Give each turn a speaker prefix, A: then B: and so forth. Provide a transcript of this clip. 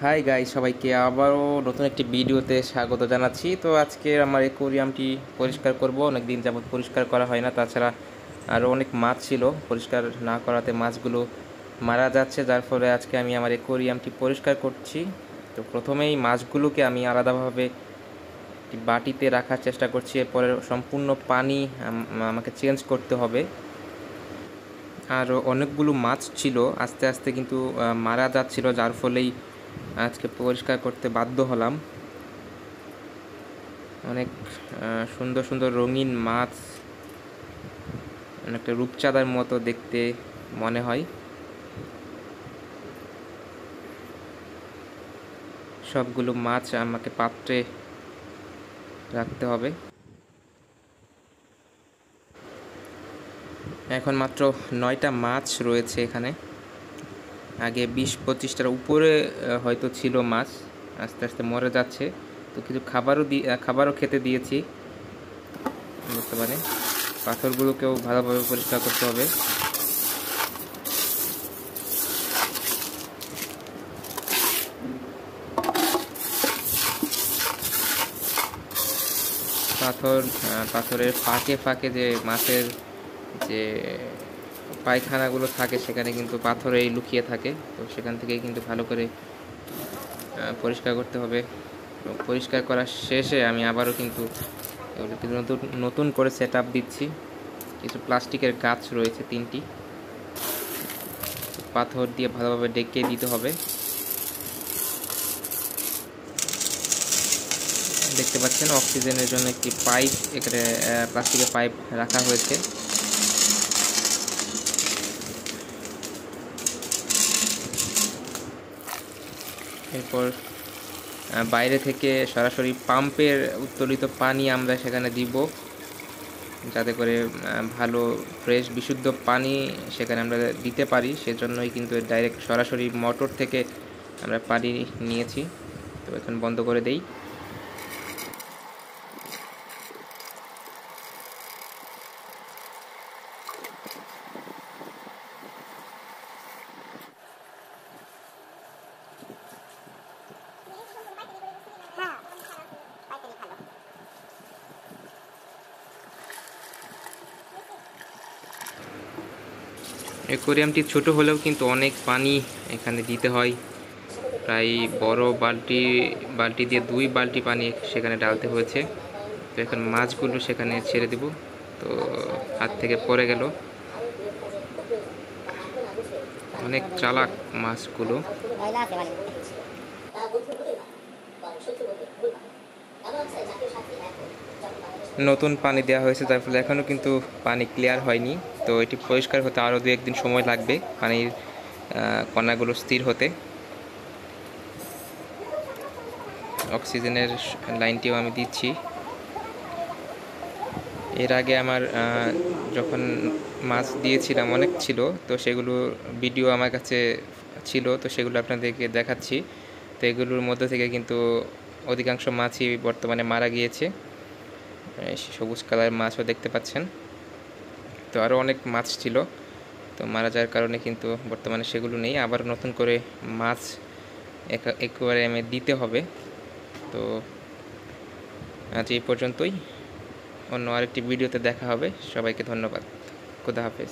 A: Hi guys, সবাইকে আবারও নতুন একটি ভিডিওতে স্বাগত জানাচ্ছি। তো আজকে আমার অ্যাকোয়ারিয়ামটি পরিষ্কার করব। অনেক দিন যাবত পরিষ্কার করা হয় না, তাছাড়া আরও অনেক মাছ ছিল, পরিষ্কার না করাতে মাছগুলো মারা যাচ্ছে, যার ফলে আজকে আমি আমার অ্যাকোয়ারিয়ামটি পরিষ্কার করছি। তো প্রথমেই মাছগুলোকে আমি আলাদাভাবে একটি বাটিতে রাখার চেষ্টা করছি, এরপরে সম্পূর্ণ পানি আমাকে চেঞ্জ করতে হবে। আর অনেকগুলো মাছ ছিল, আস্তে আস্তে কিন্তু মারা যাচ্ছিল, যার ফলেই আজকে পরিষ্কার করতে বাধ্য হলাম। অনেক সুন্দর সুন্দর রঙিন মাছ, অনেকটা রূপচাঁদার মতো দেখতে মনে হয়। সবগুলো মাছ আমাকে পাত্রে রাখতে হবে। এখন মাত্র 9টা মাছ রয়েছে এখানে, আগে 20-25টার উপরে হয়তো ছিল মাছ, আস্তে আস্তে মরে যাচ্ছে। তো কিছু খাবারও খেতে দিয়েছি। বুঝতে পারে পাথরগুলোকেও ভালোভাবে পরিষ্কার করতে হবে। পাথরের ফাঁকে ফাঁকে যে মাছের যে পায়খানাগুলো থাকে, সেখানে কিন্তু পাথরেই লুকিয়ে থাকে। তো সেখান থেকেই কিন্তু ভালো করে পরিষ্কার করতে হবে। পরিষ্কার করার শেষে আমি আবারও কিন্তু এগুলোকে নতুন নতুন করে সেট আপ দিচ্ছি। কিছু প্লাস্টিকের গাছ রয়েছে 3টি, পাথর দিয়ে ভালোভাবে ডেকে দিতে হবে। দেখতে পাচ্ছেন অক্সিজেনের জন্য একটি পাইপ এখানে প্লাস্টিকের পাইপ রাখা হয়েছে। এরপর বাইরে থেকে সরাসরি পাম্পের উত্তোলিত পানি আমরা সেখানে দিব, যাতে করে ভালো ফ্রেশ বিশুদ্ধ পানি সেখানে আমরা দিতে পারি। সেজন্যই কিন্তু ডাইরেক্ট সরাসরি মোটর থেকে আমরা পানি নিয়েছি। তো এখন বন্ধ করে দেই। অ্যাকোয়ারিয়ামটি ছোট হলেও কিন্তু অনেক পানি এখানে দিতে হয়। প্রায় বড় বালতি দিয়ে 2 বালতি পানি সেখানে ডালতে হয়েছে। তো এখন মাছগুলো সেখানে ছেড়ে দেব। তো হাত থেকে পড়ে গেল, অনেক চালাক মাছগুলো। নতুন পানি দেওয়া হয়েছে, যার ফলে এখনও কিন্তু পানি ক্লিয়ার হয়নি। তো এটি পরিষ্কার হতে আরও 2-1 দিন সময় লাগবে, পানির কণাগুলো স্থির হতে। অক্সিজেনের লাইনটিও আমি দিচ্ছি। এর আগে আমার যখন মাছ দিয়েছিলাম অনেক ছিল, তো সেগুলো ভিডিও আমার কাছে ছিল, তো সেগুলো আপনাদেরকে দেখাচ্ছি। তো এগুলোর মধ্যে থেকে কিন্তু অধিকাংশ মাছই বর্তমানে মারা গিয়েছে। সবুজ কালার মাছও দেখতে পাচ্ছেন। তো আরও অনেক মাছ ছিল, তো মারা যাওয়ার কারণে কিন্তু বর্তমানে সেগুলো নেই। আবার নতুন করে মাছ অ্যাকোয়ারিয়ামে দিতে হবে। তো আজ এই পর্যন্তই। অন্য আরেকটি ভিডিওতে দেখা হবে। সবাইকে ধন্যবাদ। খোদা হাফেজ।